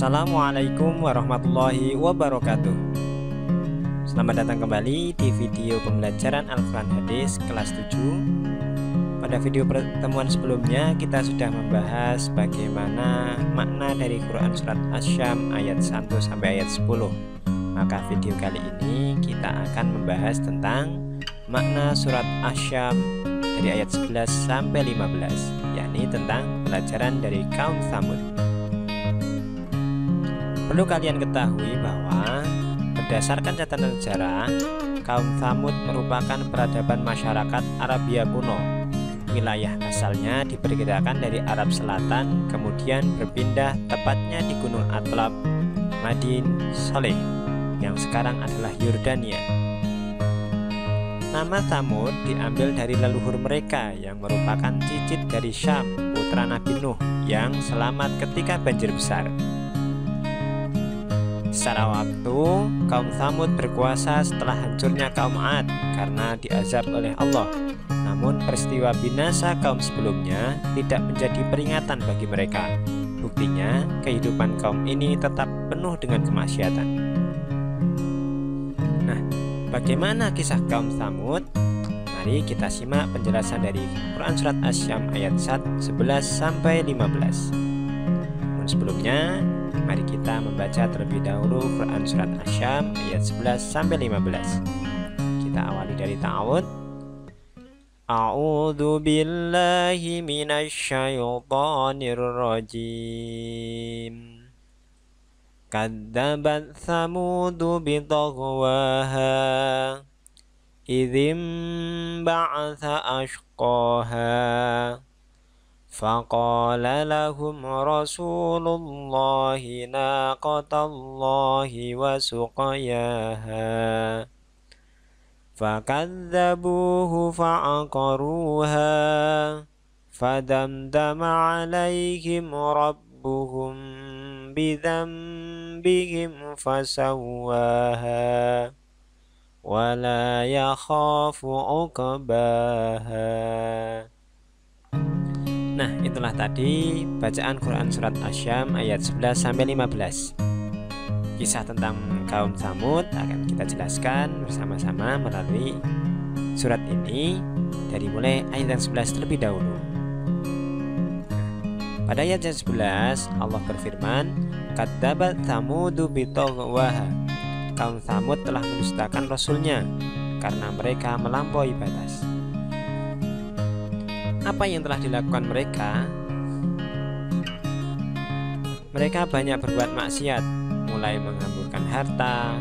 Assalamualaikum warahmatullahi wabarakatuh. Selamat datang kembali di video pembelajaran Al-Quran Hadis kelas 7. Pada video pertemuan sebelumnya kita sudah membahas bagaimana makna dari Quran Surat Asy-Syam ayat 1 sampai ayat 10. Maka video kali ini kita akan membahas tentang makna Surat Asy-Syam dari ayat 11 sampai 15, yakni tentang pelajaran dari kaum Tsamud. Perlu kalian ketahui bahwa berdasarkan catatan sejarah, kaum Tsamud merupakan peradaban masyarakat Arabia kuno. Wilayah asalnya diperkirakan dari Arab Selatan, kemudian berpindah tepatnya di Gunung Atlab, Madin Saleh, yang sekarang adalah Yordania. Nama Tsamud diambil dari leluhur mereka yang merupakan cicit dari Syam, putra Nabi Nuh, yang selamat ketika banjir besar. Secara waktu, kaum Tsamud berkuasa setelah hancurnya kaum 'Ad karena diazab oleh Allah. Namun peristiwa binasa kaum sebelumnya tidak menjadi peringatan bagi mereka. Buktinya, kehidupan kaum ini tetap penuh dengan kemaksiatan. Nah, bagaimana kisah kaum Tsamud? Mari kita simak penjelasan dari Quran Surat Asy-Syam ayat 11 sampai 15. Namun sebelumnya, mari kita membaca terlebih dahulu Quran Surat Asy-Syam ayat 11 sampai 15. Kita awali dari ta'awud. A'udzu billahi minasy syaithanir rajim. Kadzabat Tsamudu biṭaghwaha idzim ba'atsa ashqaha. Faqala lahum Rasulullahi naqatallahi wa suqayaha. Fakadzabuhu fa'aqaruha. Fadamdama alaihim rabbuhum bidzambihim fasawwaha. Wala yakhafu uqbaha. Nah, itulah tadi bacaan Quran Surat Asy-Syam ayat 11 sampai 15. Kisah tentang kaum Tsamud akan kita jelaskan bersama-sama melalui surat ini dari mulai ayat yang 11 terlebih dahulu. Pada ayat yang 11 Allah berfirman, Kadzabat Tsamudu biṭaghwaha. Kaum Tsamud telah mendustakan Rasulnya karena mereka melampaui batas. Apa yang telah dilakukan mereka? Mereka banyak berbuat maksiat, mulai menghamburkan harta,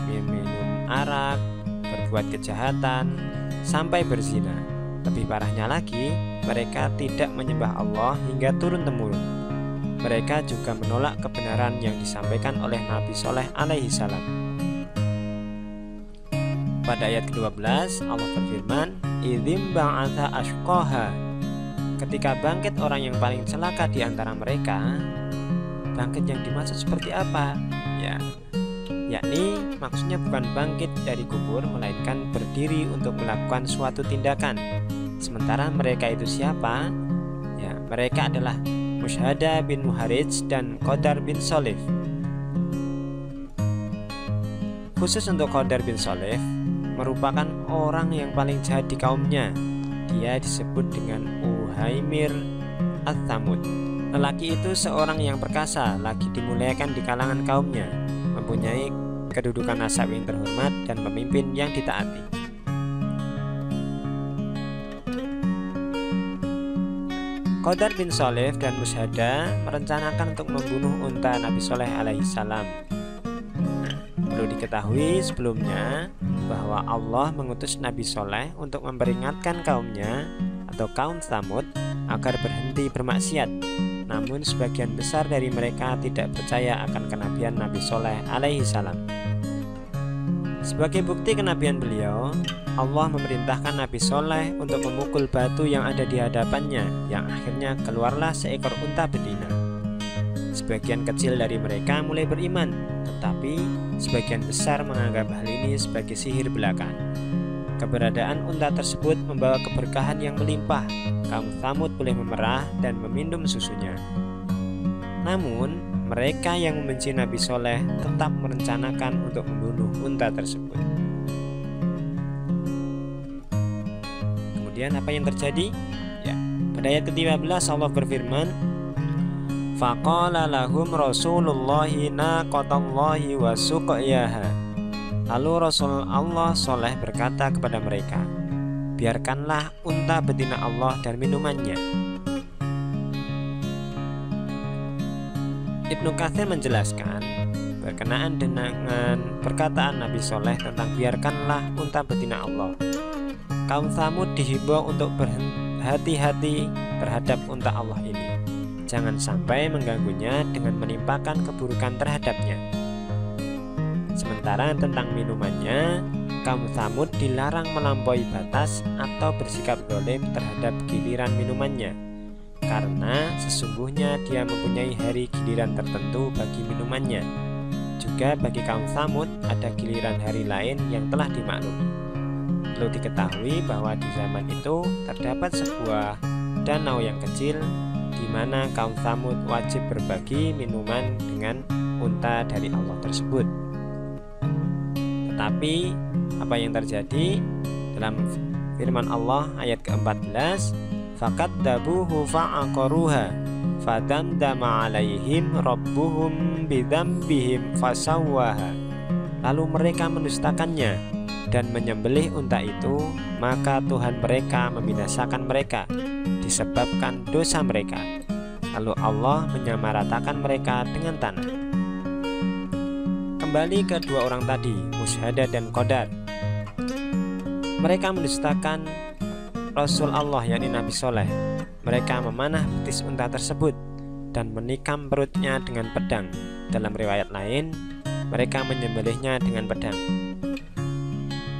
minum arak, berbuat kejahatan, sampai berzina. Lebih parahnya lagi, mereka tidak menyembah Allah hingga turun-temurun. Mereka juga menolak kebenaran yang disampaikan oleh Nabi Shaleh alaihi salam. Pada ayat ke-12 Allah berfirman, Idzim ba'atsa ashqaha. Ketika bangkit orang yang paling celaka di antara mereka. Bangkit yang dimaksud seperti apa? Yakni maksudnya bukan bangkit dari kubur, melainkan berdiri untuk melakukan suatu tindakan. Sementara mereka itu siapa? Mereka adalah Mushada bin Muharij dan Qadar bin Salif. Khusus untuk Qadar bin Salif, merupakan orang yang paling jahat di kaumnya. Dia disebut dengan Uhaimir Ats-Tsamud. Lelaki itu seorang yang perkasa, lagi dimuliakan di kalangan kaumnya, mempunyai kedudukan nasab yang terhormat dan pemimpin yang ditaati. Qadar bin Salif dan Mushada merencanakan untuk membunuh unta Nabi Shaleh alaihi salam. Perlu diketahui sebelumnya bahwa Allah mengutus Nabi Shaleh untuk memperingatkan kaumnya atau kaum Tsamud agar berhenti bermaksiat. Namun sebagian besar dari mereka tidak percaya akan kenabian Nabi Shaleh alaihi salam. Sebagai bukti kenabian beliau, Allah memerintahkan Nabi Shaleh untuk memukul batu yang ada di hadapannya, yang akhirnya keluarlah seekor unta betina. Sebagian kecil dari mereka mulai beriman, tetapi sebagian besar menganggap hal ini sebagai sihir belaka. Keberadaan unta tersebut membawa keberkahan yang melimpah. Kaum Tsamud boleh memerah dan meminum susunya. Namun, mereka yang membenci Nabi Soleh tetap merencanakan untuk membunuh unta tersebut. Kemudian apa yang terjadi? Ya, pada ayat ke-15 Allah berfirman, faqala lahum rasulullahi naqatallahi wa suqyaha. Lalu Rasul Allah Soleh berkata kepada mereka, biarkanlah unta betina Allah dan minumannya. Ibnu Katsir menjelaskan berkenaan dengan perkataan Nabi Soleh tentang biarkanlah unta betina Allah. Kaum Tsamud dihimbau untuk berhati-hati terhadap unta Allah ini. Jangan sampai mengganggunya dengan menimpakan keburukan terhadapnya. Sementara tentang minumannya, kaum Tsamud dilarang melampaui batas atau bersikap zalim terhadap giliran minumannya, karena sesungguhnya dia mempunyai hari giliran tertentu bagi minumannya. Juga bagi kaum Tsamud ada giliran hari lain yang telah dimaklumi. Perlu diketahui bahwa di zaman itu terdapat sebuah danau yang kecil di mana kaum Tsamud wajib berbagi minuman dengan unta dari Allah tersebut. Tetapi apa yang terjadi dalam firman Allah ayat ke-14, fakadzabuhu fa'aqaruha fadamdama 'alaihim rabbuhum bidzambihim fasawwaha. Lalu mereka mendustakannya dan menyembelih unta itu, maka Tuhan mereka membinasakan mereka disebabkan dosa mereka. Lalu Allah menyamaratakan mereka dengan tanah. Kembali ke dua orang tadi, Mushadah dan Qadar. Mereka mendustakan Rasul Allah, yakni Nabi Soleh. Mereka memanah betis unta tersebut dan menikam perutnya dengan pedang. Dalam riwayat lain, mereka menyembelihnya dengan pedang.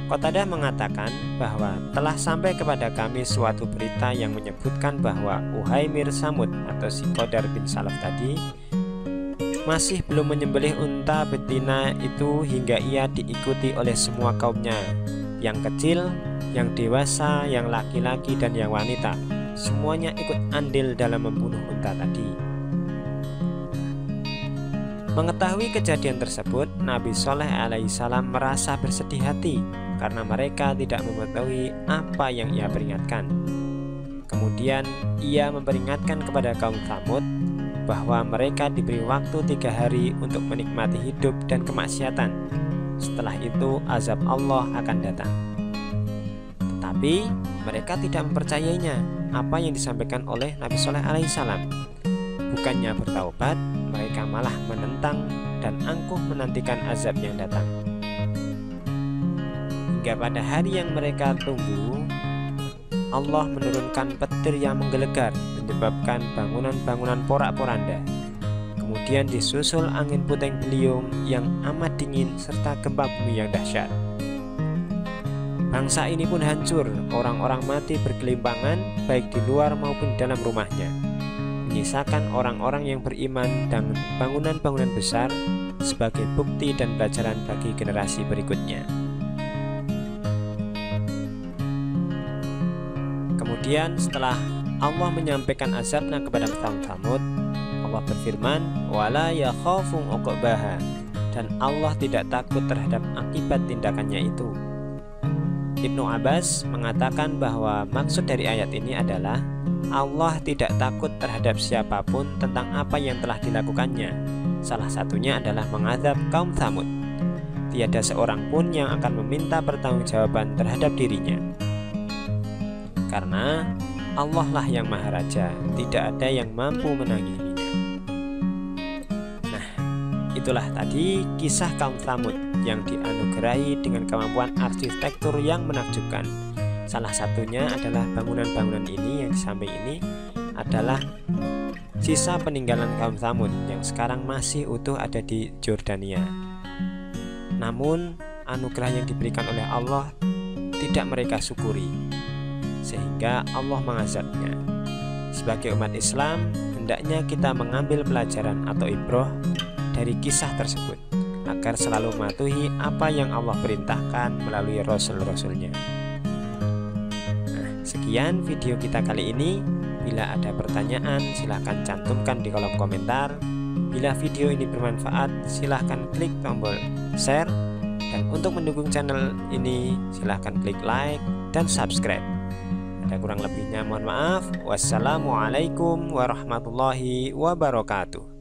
Qatadah mengatakan bahwa telah sampai kepada kami suatu berita yang menyebutkan bahwa Uhaimir Samud atau si Qadar bin Salaf tadi masih belum menyembelih unta betina itu hingga ia diikuti oleh semua kaumnya, yang kecil, yang dewasa, yang laki-laki dan yang wanita. Semuanya ikut andil dalam membunuh unta tadi. Mengetahui kejadian tersebut, Nabi Soleh alaihissalam merasa bersedih hati karena mereka tidak mengetahui apa yang ia peringatkan. Kemudian ia memperingatkan kepada kaum Tsamud bahwa mereka diberi waktu 3 hari untuk menikmati hidup dan kemaksiatan. Setelah itu azab Allah akan datang. Tetapi mereka tidak mempercayainya apa yang disampaikan oleh Nabi Soleh alaihissalam. Bukannya bertaubat, mereka malah menentang dan angkuh menantikan azab yang datang. Hingga pada hari yang mereka tunggu, Allah menurunkan petir yang menggelegar, menyebabkan bangunan-bangunan porak-poranda. Kemudian disusul angin puting beliung yang amat dingin serta gempa bumi yang dahsyat. Bangsa ini pun hancur, orang-orang mati bergelimpangan baik di luar maupun dalam rumahnya, menyisakan orang-orang yang beriman dan bangunan-bangunan besar sebagai bukti dan pelajaran bagi generasi berikutnya. Kemudian setelah Allah menyampaikan azabnya kepada kaum Tsamud, Allah berfirman, wala yakhafu uqbaha, dan Allah tidak takut terhadap akibat tindakannya itu. Ibnu Abbas mengatakan bahwa maksud dari ayat ini adalah Allah tidak takut terhadap siapapun tentang apa yang telah dilakukannya. Salah satunya adalah mengazab kaum Tsamud. Tiada seorang pun yang akan meminta pertanggungjawaban terhadap dirinya, karena Allah lah yang Maha Raja, tidak ada yang mampu menangguhnya. Nah, itulah tadi kisah kaum Tsamud yang dianugerahi dengan kemampuan arsitektur yang menakjubkan. Salah satunya adalah bangunan-bangunan ini yang di samping ini adalah sisa peninggalan kaum Tsamud yang sekarang masih utuh ada di Jordania. Namun anugerah yang diberikan oleh Allah tidak mereka syukuri, sehingga Allah mengazabnya. Sebagai umat Islam, hendaknya kita mengambil pelajaran atau ibroh dari kisah tersebut agar selalu mematuhi apa yang Allah perintahkan melalui Rasul-Rasulnya. Nah, sekian video kita kali ini. Bila ada pertanyaan, silahkan cantumkan di kolom komentar. Bila video ini bermanfaat, silahkan klik tombol share, dan untuk mendukung channel ini silahkan klik like dan subscribe. Ada kurang lebihnya mohon maaf. Wassalamualaikum warahmatullahi wabarakatuh.